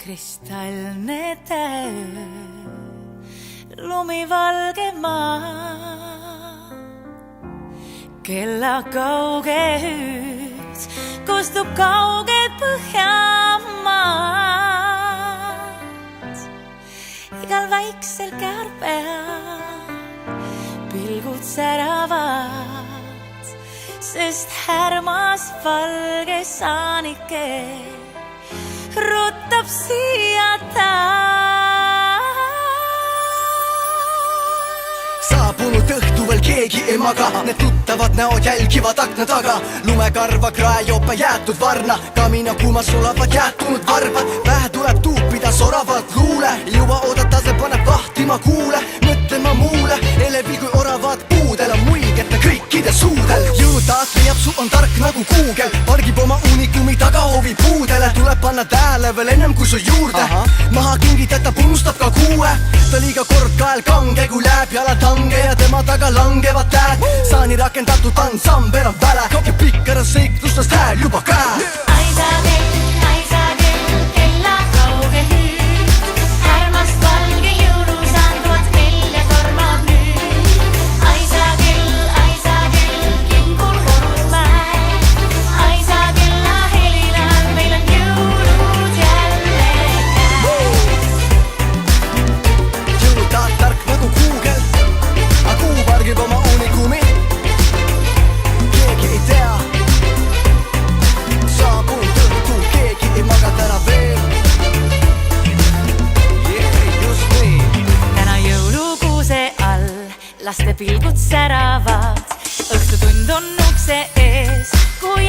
kristallne täö, lumivalge maa, kella kauge hüüd kostub kaugelt Põhjamaad. Igal väiksel kärbeal pilgud säravad, sest härmas valge saanike ruttab siia taas. Saabunud õhtu veel keegi ei maga, need tuttavad näod jälgivad akna taga. Lumekarva kraejope jäetud varna, kamina kuumas sulavad jäätunud varbad. Pähe tuleb tuupida soravalt luule, ei jõua oodata, see paneb vahtima kuule. Mõtlema muule, elevi kui oravad puudel on muigete kõikide suudel. Jõulutaas leiab su on tark nagu kuugel, pargib oma unikumi tagahoovi puudele. Tuleb panna tähele veel ennem kui su juurde maha kingitata, punustab ka kuue. Ta liiga kord kael kange, kui läheb jalad hange ja tema taga langevad tähed. Saani rakendatud ansambel on väle ja pikkara seiklustest hääl juba käe. Laste pilgud säravad, õhtutund on ukse ees, kui